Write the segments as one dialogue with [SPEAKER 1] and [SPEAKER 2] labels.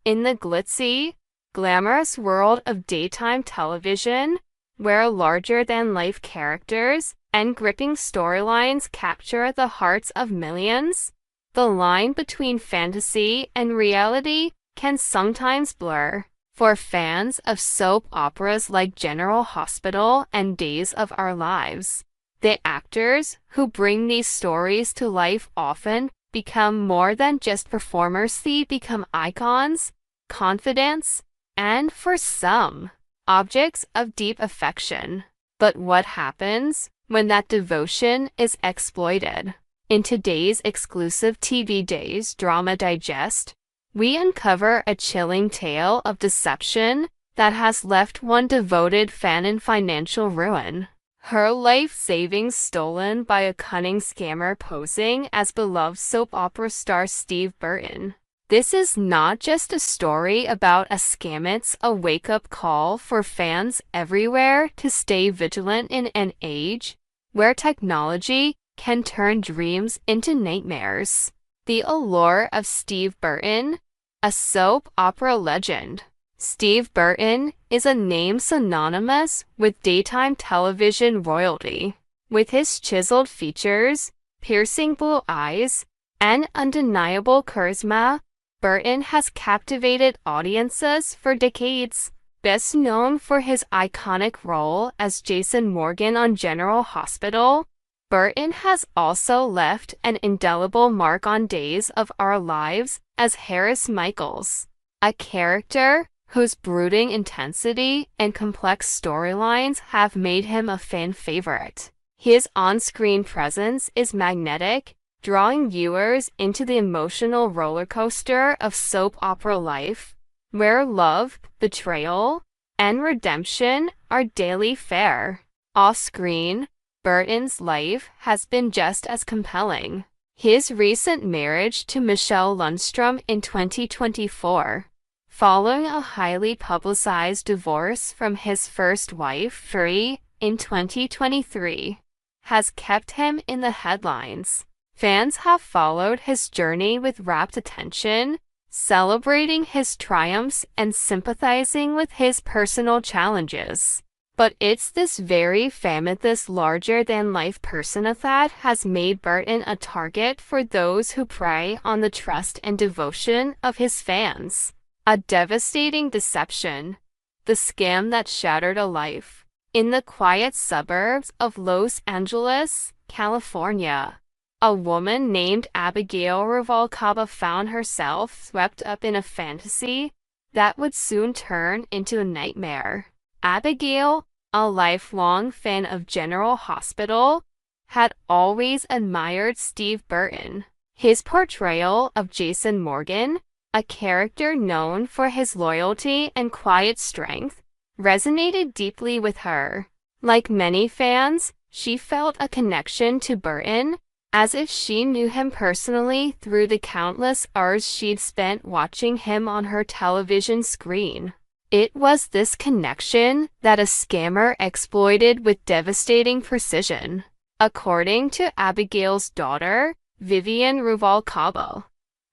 [SPEAKER 1] In the glitzy, glamorous world of daytime television, where larger-than-life characters and gripping storylines capture the hearts of millions, the line between fantasy and reality can sometimes blur. For fans of soap operas like General Hospital and Days of Our Lives, the actors who bring these stories to life often become more than just performers. They become icons, confidants, and for some, objects of deep affection. But what happens when that devotion is exploited? In today's exclusive TV Days Drama Digest, we uncover a chilling tale of deception that has left one devoted fan in financial ruin. Her life savings stolen by a cunning scammer posing as beloved soap opera star Steve Burton. This is not just a story about a scam, it's a wake-up call for fans everywhere to stay vigilant in an age where technology can turn dreams into nightmares. The allure of Steve Burton, a soap opera legend. Steve Burton is a name synonymous with daytime television royalty. With his chiseled features, piercing blue eyes, and undeniable charisma, Burton has captivated audiences for decades. Best known for his iconic role as Jason Morgan on General Hospital, Burton has also left an indelible mark on Days of Our Lives as Harris Michaels, a character whose brooding intensity and complex storylines have made him a fan favorite. His on-screen presence is magnetic, drawing viewers into the emotional roller coaster of soap opera life, where love, betrayal, and redemption are daily fare. Off-screen, Burton's life has been just as compelling. His recent marriage to Michelle Lundstrom in 2024, following a highly publicized divorce from his first wife, Free, in 2023, has kept him in the headlines. Fans have followed his journey with rapt attention, celebrating his triumphs and sympathizing with his personal challenges. But it's this very famous larger-than-life persona that has made Burton a target for those who prey on the trust and devotion of his fans. A devastating deception, the scam that shattered a life. In the quiet suburbs of Los Angeles, California, a woman named Abigail Ruvalcaba found herself swept up in a fantasy that would soon turn into a nightmare. Abigail, a lifelong fan of General Hospital, had always admired Steve Burton. His portrayal of Jason Morgan, a character known for his loyalty and quiet strength, resonated deeply with her. Like many fans, she felt a connection to Burton, as if she knew him personally through the countless hours she'd spent watching him on her television screen. It was this connection that a scammer exploited with devastating precision. According to Abigail's daughter, Vivian Ruvalcaba,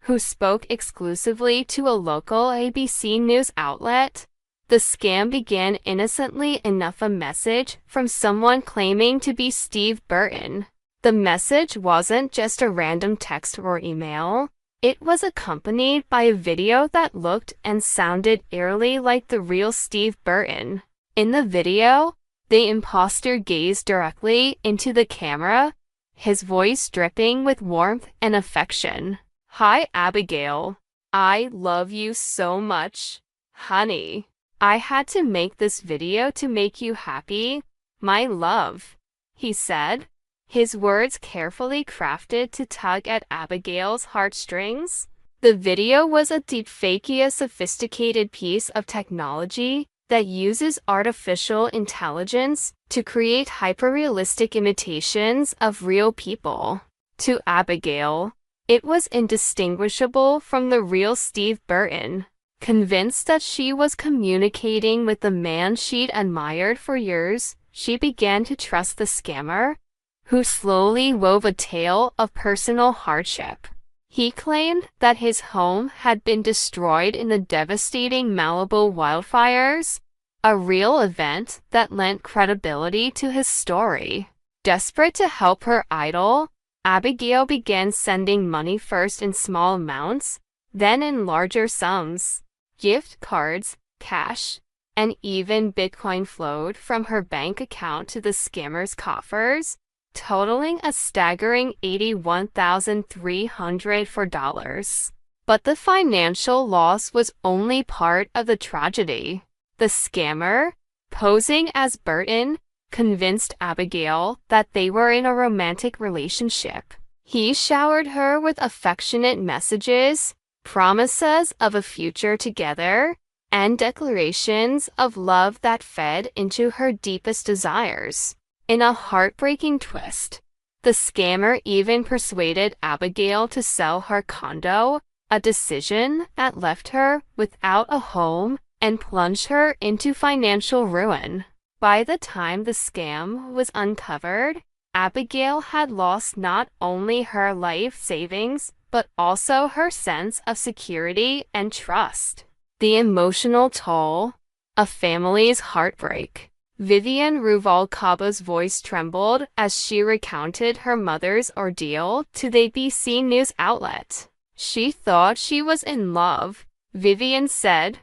[SPEAKER 1] who spoke exclusively to a local ABC News outlet, the scam began innocently enough: a message from someone claiming to be Steve Burton. The message wasn't just a random text or email. It was accompanied by a video that looked and sounded eerily like the real Steve Burton. In the video, the imposter gazed directly into the camera, his voice dripping with warmth and affection. "Hi, Abigail. I love you so much, honey. I had to make this video to make you happy, my love," he said, his words carefully crafted to tug at Abigail's heartstrings. The video was a deepfake, a sophisticated piece of technology that uses artificial intelligence to create hyper-realistic imitations of real people. To Abigail, it was indistinguishable from the real Steve Burton. Convinced that she was communicating with the man she'd admired for years, she began to trust the scammer, who slowly wove a tale of personal hardship. He claimed that his home had been destroyed in the devastating Malibu wildfires, a real event that lent credibility to his story. Desperate to help her idol, Abigail began sending money first in small amounts, then in larger sums. Gift cards, cash, and even Bitcoin flowed from her bank account to the scammer's coffers, totaling a staggering $81,300. But the financial loss was only part of the tragedy. The scammer, posing as Burton, convinced Abigail that they were in a romantic relationship. He showered her with affectionate messages, promises of a future together, and declarations of love that fed into her deepest desires. In a heartbreaking twist, the scammer even persuaded Abigail to sell her condo, a decision that left her without a home and plunged her into financial ruin. By the time the scam was uncovered, Abigail had lost not only her life savings, but also her sense of security and trust. The emotional toll, a family's heartbreak. Vivian Ruvalcaba's voice trembled as she recounted her mother's ordeal to the ABC News outlet. She thought she was in love, Vivian said,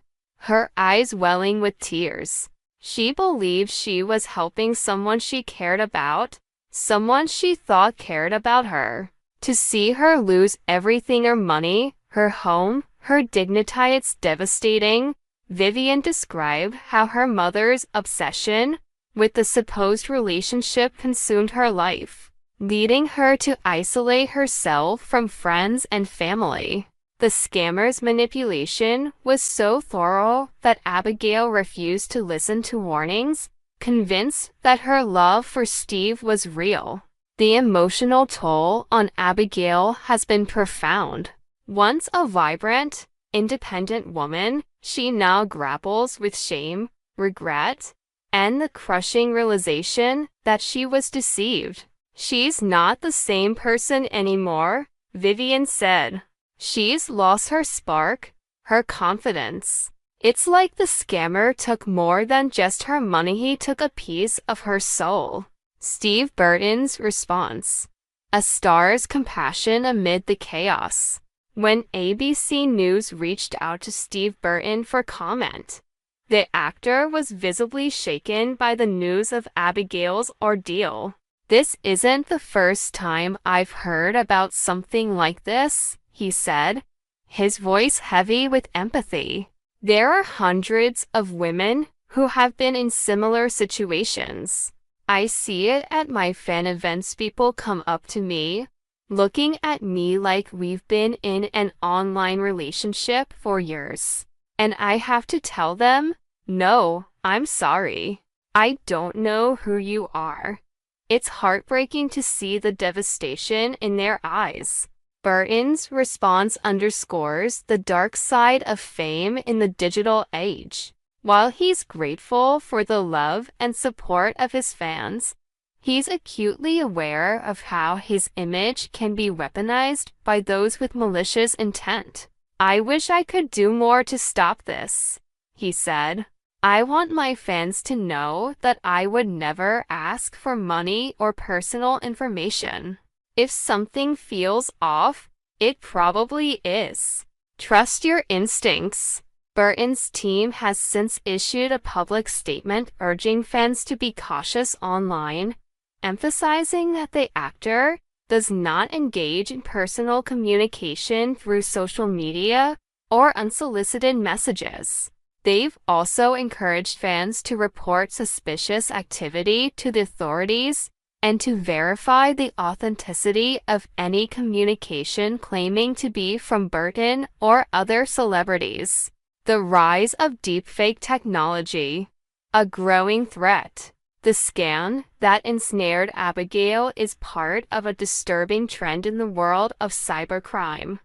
[SPEAKER 1] her eyes welling with tears. She believed she was helping someone she cared about, someone she thought cared about her. To see her lose everything, her money, her home, her dignity, it's devastating. Vivian described how her mother's obsession with the supposed relationship consumed her life, leading her to isolate herself from friends and family. The scammer's manipulation was so thorough that Abigail refused to listen to warnings, convinced that her love for Steve was real. The emotional toll on Abigail has been profound. Once a vibrant, independent woman, she now grapples with shame, regret, and the crushing realization that she was deceived. She's not the same person anymore, Vivian said. She's lost her spark, her confidence. It's like the scammer took more than just her money, he took a piece of her soul. Steve Burton's response. A star's compassion amid the chaos. When ABC News reached out to Steve Burton for comment, the actor was visibly shaken by the news of Abigail's ordeal. "This isn't the first time I've heard about something like this," he said, his voice heavy with empathy. "There are hundreds of women who have been in similar situations. I see it at my fan events. People come up to me, looking at me like we've been in an online relationship for years. And I have to tell them, no, I'm sorry. I don't know who you are." It's heartbreaking to see the devastation in their eyes. Burton's response underscores the dark side of fame in the digital age. While he's grateful for the love and support of his fans, he's acutely aware of how his image can be weaponized by those with malicious intent. "I wish I could do more to stop this," he said. "I want my fans to know that I would never ask for money or personal information. If something feels off, it probably is. Trust your instincts." Burton's team has since issued a public statement urging fans to be cautious online, emphasizing that the actor does not engage in personal communication through social media or unsolicited messages. They've also encouraged fans to report suspicious activity to the authorities and to verify the authenticity of any communication claiming to be from Burton or other celebrities. The rise of deepfake technology, a growing threat. The scam that ensnared Abigail is part of a disturbing trend in the world of cybercrime.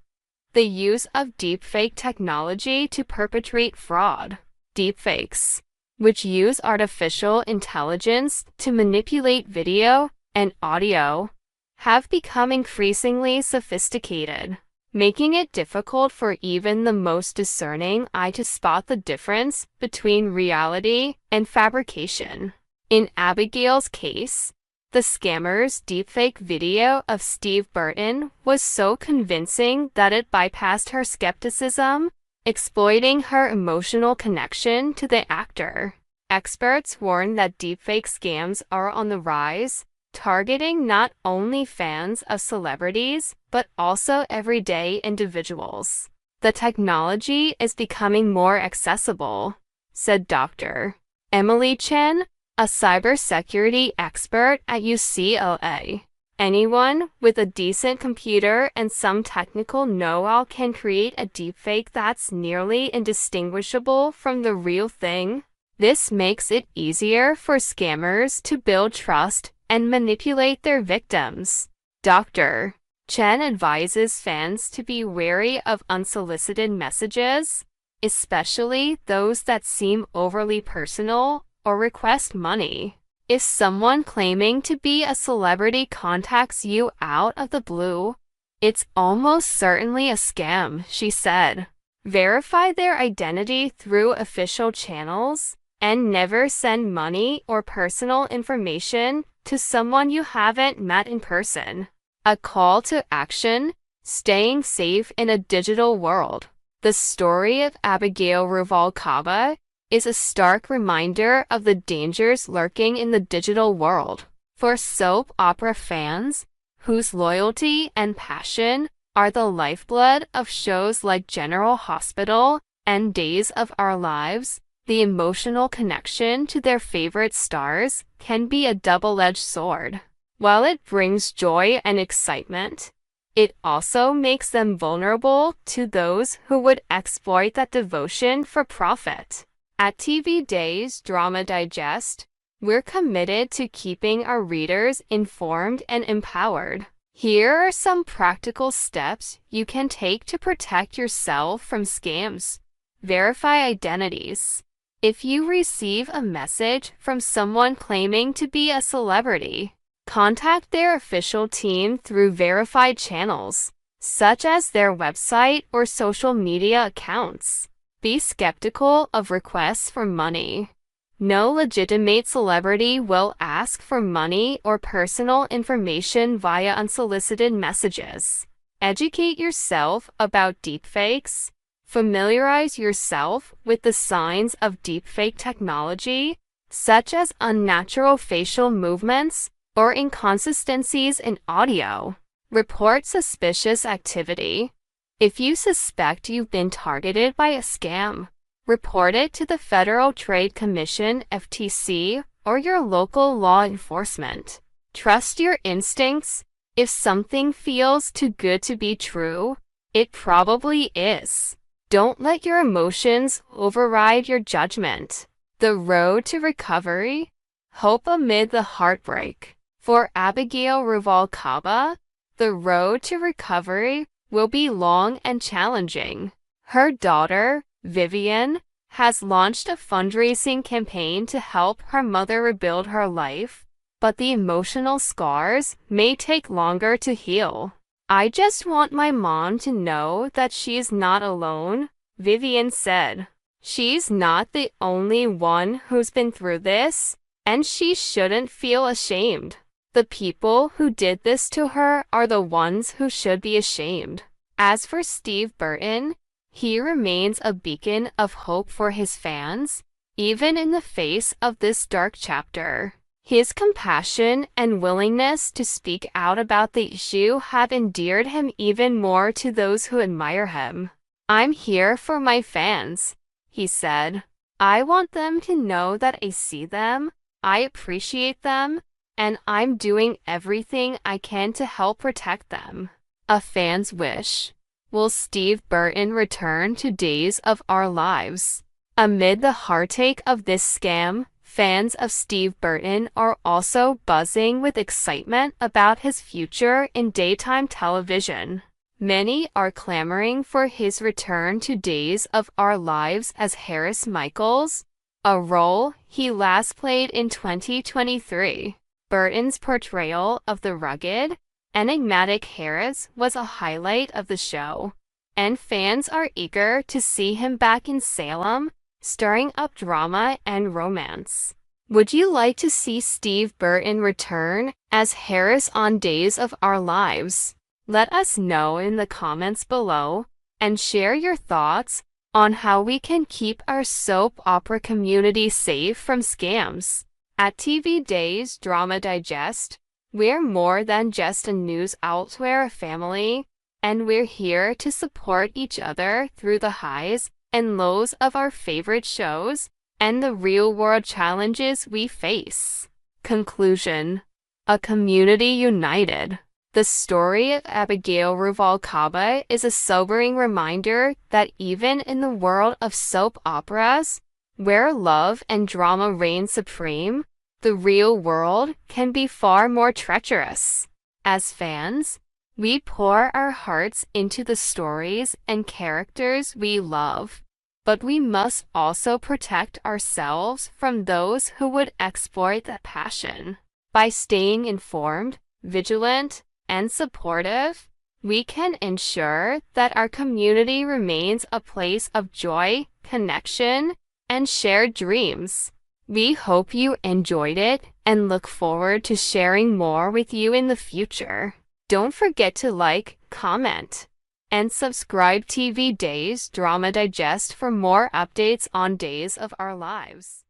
[SPEAKER 1] The use of deepfake technology to perpetrate fraud. Deepfakes, which use artificial intelligence to manipulate video and audio, have become increasingly sophisticated. making it difficult for even the most discerning eye to spot the difference between reality and fabrication. In Abigail's case, the scammer's deepfake video of Steve Burton was so convincing that it bypassed her skepticism, exploiting her emotional connection to the actor. Experts warn that deepfake scams are on the rise, targeting not only fans of celebrities, but also everyday individuals. The technology is becoming more accessible, said Dr. Emily Chen, a cybersecurity expert at UCLA. Anyone with a decent computer and some technical know-how can create a deepfake that's nearly indistinguishable from the real thing. This makes it easier for scammers to build trust and manipulate their victims. Dr. Chen advises fans to be wary of unsolicited messages, especially those that seem overly personal or request money. If someone claiming to be a celebrity contacts you out of the blue, it's almost certainly a scam, she said. Verify their identity through official channels and never send money or personal information to someone you haven't met in person. A call to action: staying safe in a digital world. The story of Abigail Ruvalcaba is a stark reminder of the dangers lurking in the digital world. For soap opera fans, whose loyalty and passion are the lifeblood of shows like General Hospital and Days of Our Lives, the emotional connection to their favorite stars can be a double-edged sword. While it brings joy and excitement, it also makes them vulnerable to those who would exploit that devotion for profit. At TV Days Drama Digest, we're committed to keeping our readers informed and empowered. Here are some practical steps you can take to protect yourself from scams. Verify identities. If you receive a message from someone claiming to be a celebrity, contact their official team through verified channels, such as their website or social media accounts. Be skeptical of requests for money. No legitimate celebrity will ask for money or personal information via unsolicited messages. Educate yourself about deepfakes. Familiarize yourself with the signs of deepfake technology, such as unnatural facial movements or inconsistencies in audio. Report suspicious activity. If you suspect you've been targeted by a scam, report it to the Federal Trade Commission (FTC) or your local law enforcement. Trust your instincts. If something feels too good to be true, it probably is. Don't let your emotions override your judgment. The road to recovery. Hope amid the heartbreak. For Abigail Ruvalcaba, the road to recovery will be long and challenging. Her daughter, Vivian, has launched a fundraising campaign to help her mother rebuild her life, but the emotional scars may take longer to heal. I just want my mom to know that she's not alone, Vivian said. She's not the only one who's been through this, and she shouldn't feel ashamed. The people who did this to her are the ones who should be ashamed. As for Steve Burton, he remains a beacon of hope for his fans, even in the face of this dark chapter. His compassion and willingness to speak out about the issue have endeared him even more to those who admire him. "I'm here for my fans," he said. "I want them to know that I see them, I appreciate them, and I'm doing everything I can to help protect them." A fan's wish. Will Steve Burton return to Days of Our Lives? Amid the heartache of this scam, fans of Steve Burton are also buzzing with excitement about his future in daytime television. Many are clamoring for his return to Days of Our Lives as Harris Michaels, a role he last played in 2023. Burton's portrayal of the rugged Enigmatic Harris was a highlight of the show, and fans are eager to see him back in Salem, stirring up drama and romance. Would you like to see Steve Burton return as Harris on Days of Our Lives? Let us know in the comments below and share your thoughts on how we can keep our soap opera community safe from scams. At TV Days Drama Digest, we're more than just a news outlet, we're a family, and we're here to support each other through the highs and lows of our favorite shows and the real-world challenges we face. Conclusion: a community united. The story of Abigail Ruvalcaba is a sobering reminder that even in the world of soap operas, where love and drama reign supreme, the real world can be far more treacherous. As fans, we pour our hearts into the stories and characters we love, but we must also protect ourselves from those who would exploit that passion. By staying informed, vigilant, and supportive, we can ensure that our community remains a place of joy, connection, and shared dreams. We hope you enjoyed it and look forward to sharing more with you in the future. Don't forget to like, comment, and subscribe TV Days Drama Digest for more updates on Days of Our Lives.